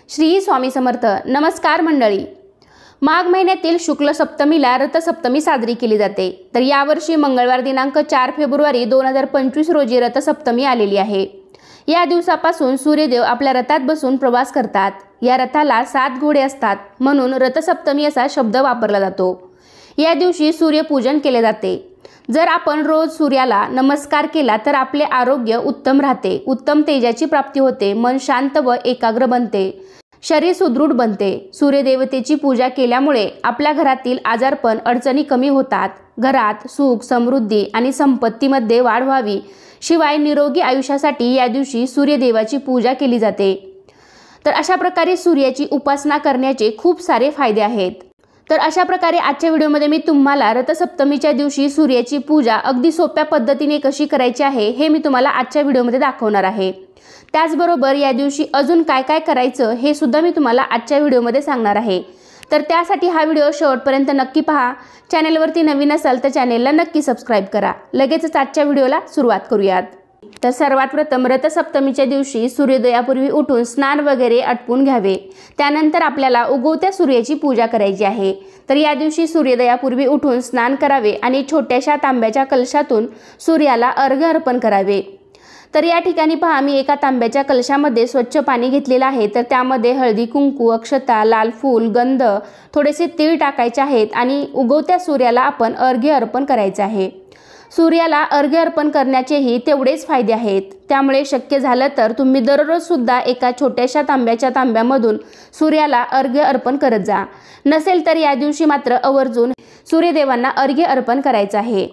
श्री स्वामी समर्थ. नमस्कार मंडळी. माघ महिन्यातील शुक्ल सप्तमीला रथसप्तमी साजरी केली जाते. तर यावर्षी मंगळवार दिनांक 4 फेब्रुवारी 2025 रोजी रथसप्तमी आलेली आहे. या दिवसापासून सूर्यदेव आपल्या रथात बसून प्रवास करतात. या रथाला 7 घोडे असतात म्हणून रथसप्तमी असा शब्द वापरला जातो. या दिवशी सूर्यपूजन केले जाते. जर आपण रोज सूर्याला नमस्कार केला तर आपले आरोग्य उत्तम राहते, उत्तम तेजाची प्राप्ती होते, मन शांत व एकाग्र बनते, शरीर सुदृढ बनते. सूर्यदेवतेची पूजा केल्यामुळे आपल्या घरातील आजारपण अडचणी कमी होतात. घरात सुख, समृद्धी आणि संपत्तीमध्ये वाढ व्हावी. शिवाय निरोगी आयुष्यासाठी या दिवशी सूर्यदेवाची पूजा केली जाते. तर अशा प्रकारे सूर्याची उपासना करण्याचे खूप सारे फायदे आहेत. तर अशा प्रकारे आजच्या व्हिडिओमध्ये मी तुम्हाला रथसप्तमीच्या दिवशी सूर्याची पूजा अगदी सोप्या पद्धतीने कशी करायची आहे हे मी तुम्हाला आजच्या व्हिडिओमध्ये दाखवणार आहे. त्याचबरोबर या दिवशी अजून काय काय करायचं हे सुद्धा मी तुम्हाला आजच्या व्हिडिओमध्ये सांगणार आहे. तर त्यासाठी हा व्हिडिओ शेवटपर्यंत नक्की पहा. चॅनलवरती नवीन असाल तर चॅनेलला नक्की सबस्क्राईब करा. लगेचच आजच्या व्हिडिओला सुरुवात करूयात. तर सर्वात प्रथम रथसप्तमीच्या दिवशी सूर्योदयापूर्वी उठून स्नान वगैरे आटपून घ्यावे. त्यानंतर आपल्याला उगवत्या सूर्याची पूजा करायची आहे. तर या दिवशी सूर्योदयापूर्वी उठून स्नान करावे आणि छोट्याशा तांब्याच्या कलशातून सूर्याला अर्घ्य अर्पण करावे. तर या ठिकाणी पहा, मी एका तांब्याच्या कलशामध्ये स्वच्छ पाणी घेतलेलं आहे. तर त्यामध्ये हळदी, कुंकू, अक्षता, लाल फूल, गंध, थोडेसे तीळ टाकायचे आहेत आणि उगवत्या सूर्याला आपण अर्घ्य अर्पण करायचे आहे. सूर्याला अर्घ्य अर्पण करण्याचेही तेवढेच फायदे आहेत. त्यामुळे शक्य झालं तर तुम्ही दररोज सुद्धा एका छोट्याशा तांब्यामधून सूर्याला अर्घ्य अर्पण करत जा. नसेल तर या दिवशी मात्र आवर्जून सूर्यदेवांना अर्घ्य अर्पण करायचं आहे.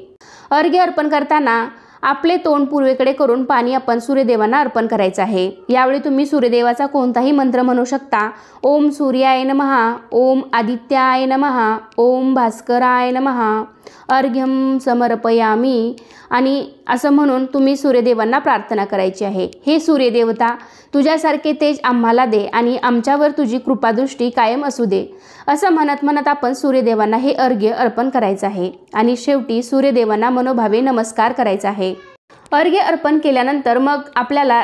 अर्घ्य अर्पण करताना आपले तोंड पूर्वेकडे करून पाणी आपण सूर्यदेवांना अर्पण करायचं आहे. यावेळी तुम्ही सूर्यदेवाचा कोणताही मंत्र म्हणू शकता. ओम सूर्याय नमः, ओम आदित्याय नमः, ओम भास्कराय नमः, अर्घ्यम समर्पयामी आणि असं म्हणून तुम्ही सूर्यदेवांना प्रार्थना करायची आहे. हे सूर्यदेवता, तुझ्यासारखे तेज आम्हाला दे आणि आमच्यावर तुझी कृपादृष्टी कायम असू दे, असं म्हणत म्हणत आपण सूर्यदेवांना हे अर्घ्य अर्पण करायचं आहे. आणि शेवटी सूर्यदेवांना मनोभावे नमस्कार करायचा आहे. अर्घ्य अर्पण केल्यानंतर मग आपल्याला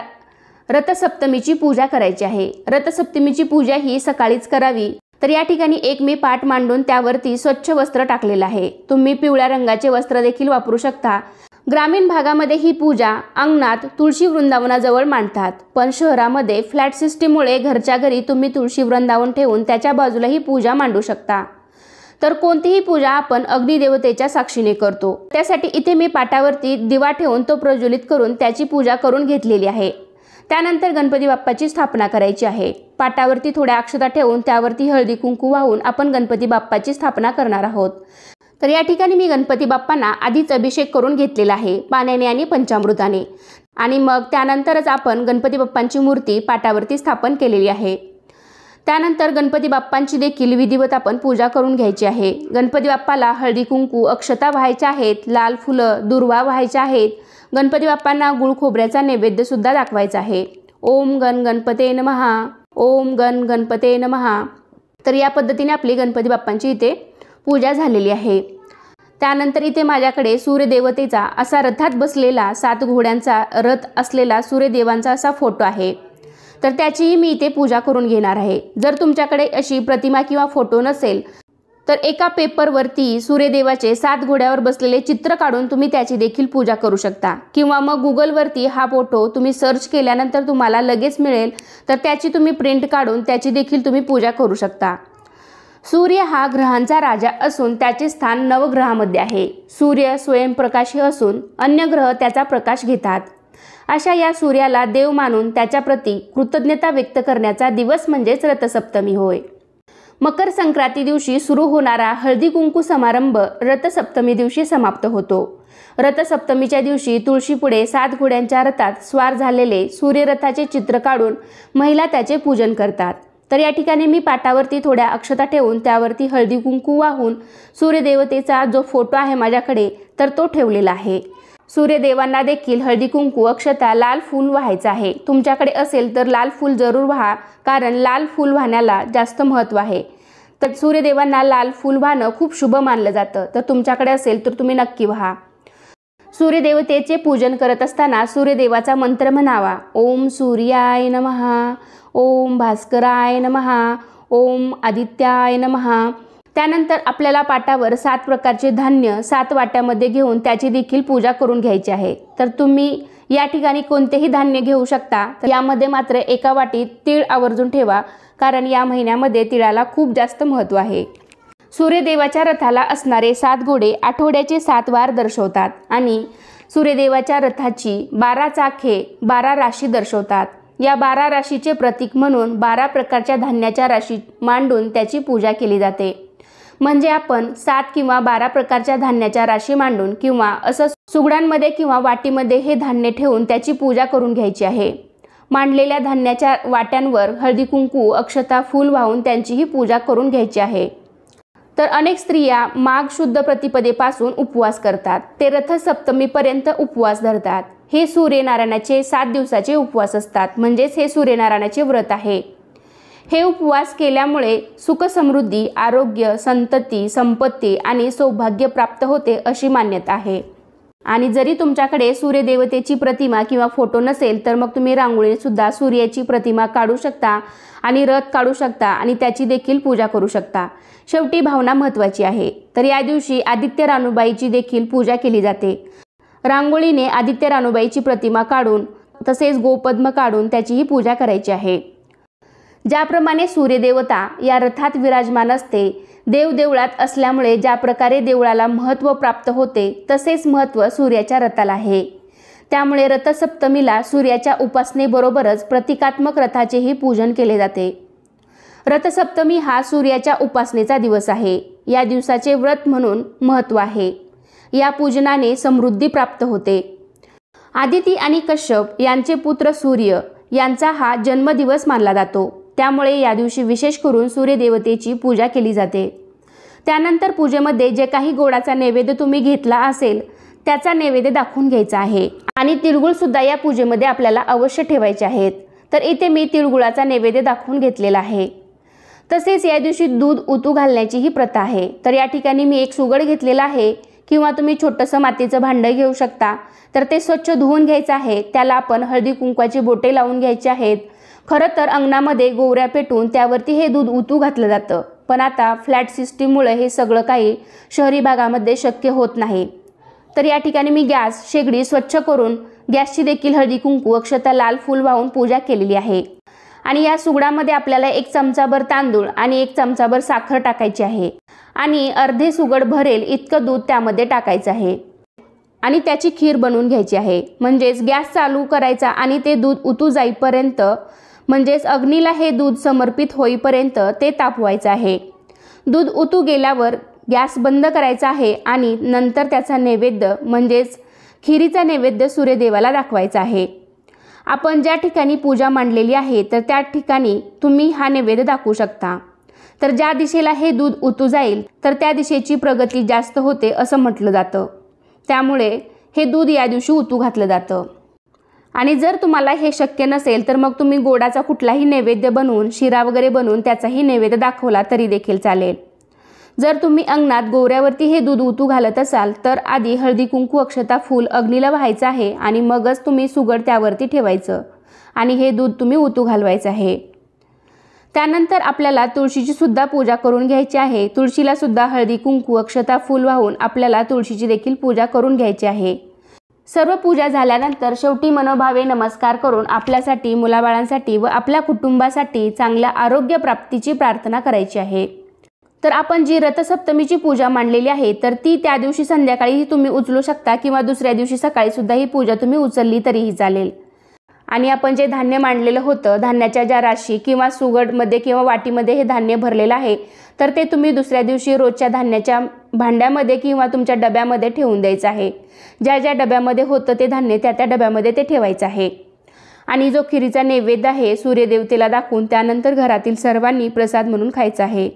रथसप्तमीची पूजा करायची आहे. रथसप्तमीची पूजा ही सकाळीच करावी. तर या ठिकाणी एक मी पाट मांडून त्यावरती स्वच्छ वस्त्र टाकलेलं आहे. तुम्ही पिवळ्या रंगाचे वस्त्र देखील वापरू शकता. ग्रामीण भागामध्ये ही पूजा अंगणात तुळशी वृंदावनाजवळ मांडतात. पण शहरामध्ये फ्लॅट सिस्टीममुळे घरच्या घरी तुम्ही तुळशी वृंदावन ठेवून त्याच्या बाजूला ही पूजा मांडू शकता. तर कोणतीही पूजा आपण अग्निदेवतेच्या साक्षीने करतो. त्यासाठी इथे मी पाटावरती दिवा ठेवून तो प्रज्वलित करून त्याची पूजा करून घेतलेली आहे. त्यानंतर गणपती बाप्पाची स्थापना करायची आहे. पाटावरती थोड्या अक्षता ठेवून त्यावरती हळदी कुंकू वाहून आपण गणपती बाप्पाची स्थापना करणार आहोत. तर या ठिकाणी मी गणपती बाप्पांना आधीच अभिषेक करून घेतलेला आहे पाण्याने आणि पंचामृताने. आणि मग त्यानंतरच आपण गणपती बाप्पांची मूर्ती पाटावरती स्थापन केलेली आहे. त्यानंतर गणपती बाप्पांची देखील विधिवत आपण पूजा करून घ्यायची आहे. गणपती बाप्पाला हळदी कुंकू, अक्षता वाहायच्या आहेत, लाल फुलं, दुर्वा वाहायच्या आहेत. गणपती बाप्पांना गुळ खोबऱ्याचा नैवेद्य सुद्धा दाखवायचा आहे. ओम गण गणपते नमः, ओम गण गणपते नमः. तर या पद्धतीने आपली गणपती बाप्पांची इथे पूजा झालेली आहे. त्यानंतर इथे माझ्याकडे सूर्यदेवतेचा असा रथात बसलेला 7 घोड्यांचा रथ असलेला सूर्यदेवांचा असा फोटो आहे. तर त्याचीही मी इथे पूजा करून घेणार आहे. जर तुमच्याकडे अशी प्रतिमा किंवा फोटो नसेल तर एका पेपरवरती सूर्यदेवाचे 7 घोड्यावर बसलेले चित्र काढून तुम्ही त्याची देखील पूजा करू शकता. किंवा मग गुगलवरती हा फोटो तुम्ही सर्च केल्यानंतर तुम्हाला लगेच मिळेल. तर त्याची तुम्ही प्रिंट काढून त्याची देखील तुम्ही पूजा करू शकता. सूर्य हा ग्रहांचा राजा असून त्याचे स्थान नवग्रहामध्ये आहे. सूर्य स्वयंप्रकाशी असून अन्य ग्रह त्याचा प्रकाश घेतात. अशा या सूर्याला देव मानून त्याच्याप्रती कृतज्ञता व्यक्त करण्याचा दिवस म्हणजेच रथसप्तमी होय. मकर संक्रांती दिवशी सुरू होणारा हळदी कुंकू समारंभ रथसप्तमी दिवशी समाप्त होतो. रथसप्तमीच्या दिवशी तुळशीपुढे 7 घोड्यांच्या रथात स्वार झालेले सूर्यरथाचे चित्र काढून महिला त्याचे पूजन करतात. तर या ठिकाणी मी पाटावरती थोड्या अक्षता ठेवून त्यावरती हळदी कुंकू वाहून सूर्यदेवतेचा जो फोटो आहे माझ्याकडे तर तो ठेवलेला आहे. सूर्यदेवांना देखील हळदी कुंकू, अक्षता, लाल फूल वाहायचं आहे. तुमच्याकडे असेल तर लाल फूल जरूर वाहा, कारण लाल फूल वाहण्याला जास्त महत्त्व आहे. तर सूर्यदेवांना लाल फूल वाहणं खूप शुभ मानलं जातं. तर तुमच्याकडे असेल तर तुम्ही नक्की वाहा. सूर्यदेवतेचे पूजन करत असताना सूर्यदेवाचा मंत्र म्हणावा. ओम सूर्याय नमः, ओम भास्कराय नमः, ओम आदित्याय नमः। त्यानंतर आपल्याला पाटावर 7 प्रकारचे धान्य 7 वाट्यामध्ये घेऊन त्याची देखील पूजा करून घ्यायची आहे। तर तुम्ही या ठिकाणी कोणतेही धान्य घेऊ शकता। तर यामध्ये मात्र एका वाटीत तीळ आवर्जून ठेवा, कारण या महिन्यामध्ये तिळाला खूप जास्त महत्त्व आहे। सूर्यदेवाच्या रथाला असणारे 7 घोडे आठवड्याचे 7 वार दर्शवतात आणि सूर्यदेवाच्या रथाची 12 चाके 12 राशी दर्शवतात। या 12 राशीचे प्रतीक म्हणून 12 प्रकारच्या धान्याच्या राशी मांडून त्याची पूजा केली जाते। म्हणजे आपण 7 किंवा 12 प्रकारच्या धान्याच्या राशी मांडून किंवा असं सुगडांमध्ये किंवा वाटीमध्ये हे धान्य ठेवून त्याची पूजा करून घ्यायची आहे। मांडलेल्या धान्याच्या वाट्यांवर हळदी कुंकू अक्षता फूल वाहून त्यांचीही पूजा करून घ्यायची आहे। तर अनेक स्त्रिया माघ शुद्ध प्रतिपदेपासून उपवास करतात, ते रथसप्तमीपर्यंत उपवास धरतात। हे सूर्यनारायणाचे 7 दिवसाचे उपवास असतात, म्हणजेच हे सूर्यनारायणाचे व्रत आहे। हे उपवास केल्यामुळे सुख समृद्धी, आरोग्य, संतती, संपत्ती आणि सौभाग्य प्राप्त होते अशी मान्यता आहे। आणि जरी तुमच्याकडे सूर्यदेवतेची प्रतिमा किंवा फोटो नसेल तर मग तुम्ही रांगोळीने सुद्धा सूर्याची प्रतिमा काढू शकता आणि रथ काढू शकता आणि त्याची देखील पूजा करू शकता। शेवटी भावना महत्त्वाची आहे। तर या दिवशी आदित्य रानूबाईची देखील पूजा केली जाते। रांगोळीने आदित्य रानूबाईची प्रतिमा काढून तसेच गोपद्म काढून त्याचीही पूजा करायची आहे। ज्याप्रमाणे सूर्यदेवता या रथात विराजमान असते, देव देवळात असल्यामुळे ज्या प्रकारे देवळाला महत्त्व प्राप्त होते तसेच महत्त्व सूर्याच्या रथाला आहे। त्यामुळे रथसप्तमीला सूर्याच्या उपासनेबरोबरच प्रतिकात्मक रथाचेही पूजन केले जाते। रथसप्तमी हा सूर्याच्या उपासनेचा दिवस आहे। या दिवसाचे व्रत म्हणून महत्त्व आहे। या पूजनाने समृद्धी प्राप्त होते। आदिती आणि कश्यप यांचे पुत्र सूर्य यांचा हा जन्मदिवस मानला जातो। त्यामुळे या दिवशी विशेष करून सूर्यदेवतेची पूजा केली जाते। त्यानंतर पूजेमध्ये जे काही गोडाचा नैवेद्य तुम्ही घेतला असेल त्याचा नैवेद्य दाखवून घ्यायचा आहे आणि तिळगुळ सुद्धा या पूजेमध्ये आपल्याला अवश्य ठेवायचे आहेत। तर इथे मी तिळगुळाचा नैवेद्य दाखवून घेतलेला आहे। तसेच या दिवशी दूध उतू घालण्याची ही प्रथा आहे। तर या ठिकाणी मी एक सुगड घेतलेला आहे किंवा तुम्ही छोटंसं मातीचं भांडं घेऊ शकता। तर ते स्वच्छ धुवून घ्यायचं आहे। त्याला आपण हळदी कुंकवाची बोटे लावून घ्यायची आहेत। खरं तर अंगणामध्ये गोवऱ्या पेटून त्यावरती हे दूध उतू घातलं जातं, पण आता फ्लॅट सिस्टीममुळे हे सगळं काही शहरी भागामध्ये शक्य होत नाही। तर या ठिकाणी मी गॅस शेगडी स्वच्छ करून गॅसची देखील हळदी कुंकू अक्षता लाल फूल वाहून पूजा केलेली आहे। आणि या सुगडामध्ये आपल्याला 1 चमचाभर तांदूळ आणि 1 चमचाभर साखर टाकायची आहे आणि अर्धे सुगड भरेल इतकं दूध त्यामध्ये टाकायचं आहे आणि त्याची खीर बनवून घ्यायची आहे। म्हणजेच गॅस चालू करायचा आणि ते दूध उतू जाईपर्यंत, म्हणजेच अग्नीला हे दूध समर्पित होईपर्यंत ते तापवायचं आहे। दूध उतू गेल्यावर गॅस बंद करायचा आहे आणि नंतर त्याचा नैवेद्य म्हणजेच खिरीचा नैवेद्य सूर्यदेवाला दाखवायचा आहे। आपण ज्या ठिकाणी पूजा मांडलेली आहे तर त्या ठिकाणी तुम्ही हा नैवेद्य दाखवू शकता। तर ज्या दिशेला हे दूध उतू जाईल तर त्या दिशेची प्रगती जास्त होते असं म्हटलं जातं। त्यामुळे हे दूध या दिवशी उतू घातलं जातं। आणि जर तुम्हाला हे शक्य नसेल तर मग तुम्ही गोडाचा कुठलाही नैवेद्य बनवून शिरा वगैरे बनवून त्याचाही नैवेद्य दाखवला तरी देखील चालेल। जर तुम्ही अंगणात गोवऱ्यावरती हे दूध उतू घालत असाल तर आधी हळदी कुंकू अक्षता फूल अग्नीला वाहायचं आहे आणि मगच तुम्ही सुगड त्यावरती ठेवायचं आणि हे दूध तुम्ही उतू घालवायचं आहे। त्यानंतर आपल्याला तुळशीची सुद्धा पूजा करून घ्यायची आहे। तुळशीला सुद्धा हळदी कुंकू अक्षता फूल वाहून आपल्याला तुळशीची देखील पूजा करून घ्यायची आहे। सर्व पूजा झाल्यानंतर शेवटी मनोभावे नमस्कार करून आपल्यासाठी, मुलाबाळांसाठी व आपल्या कुटुंबासाठी चांगल्या आरोग्य प्राप्तीची प्रार्थना करायची आहे। तर आपण जी रथसप्तमीची पूजा मांडलेली आहे तर ती त्या दिवशी संध्याकाळी तुम्ही उचलू शकता किंवा दुसऱ्या दिवशी सकाळी सुद्धा ही पूजा तुम्ही उचलली तरीही चालेल। आणि आपण जे धान्य मांडलेलं होतं, धान्याच्या ज्या राशी किंवा सुगडमध्ये किंवा वाटीमध्ये हे धान्य भरलेलं आहे तर ते तुम्ही दुसऱ्या दिवशी रोजच्या धान्याच्या भांड्यामध्ये किंवा तुमच्या डब्यामध्ये ठेवून द्यायचं आहे। ज्या ज्या डब्यामध्ये होतं ते धान्य त्या त्या डब्यामध्ये ते ठेवायचं आहे। आणि जो खिरीचा नैवेद्य आहे सूर्यदेवतेला दाखवून त्यानंतर घरातील सर्वांनी प्रसाद म्हणून खायचा आहे।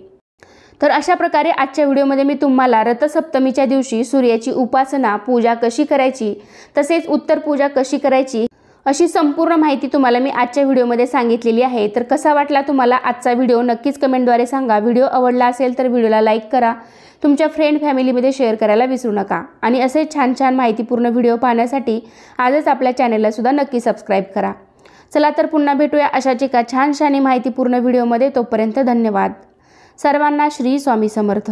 तर अशा प्रकारे आजच्या व्हिडिओमध्ये मी तुम्हाला रथसप्तमीच्या दिवशी सूर्याची उपासना, पूजा कशी करायची तसेच उत्तर पूजा कशी करायची अशी संपूर्ण माहिती तुम्हाला मी आजच्या व्हिडिओमध्ये सांगितलेली आहे। तर कसा वाटला तुम्हाला आजचा व्हिडिओ नक्कीच कमेंटद्वारे सांगा। व्हिडिओ आवडला असेल तर व्हिडिओला लाईक करा, तुमच्या फ्रेंड फॅमिलीमध्ये शेअर करायला विसरू नका आणि असे छान छान माहितीपूर्ण व्हिडिओ पाहण्यासाठी आजच आपल्या चॅनलला सुद्धा नक्की सबस्क्राईब करा। चला तर पुन्हा भेटूया अशाच एका छानशा आणि माहितीपूर्ण व्हिडिओमध्ये. तोपर्यंत धन्यवाद. सर्वांना श्री स्वामी समर्थ.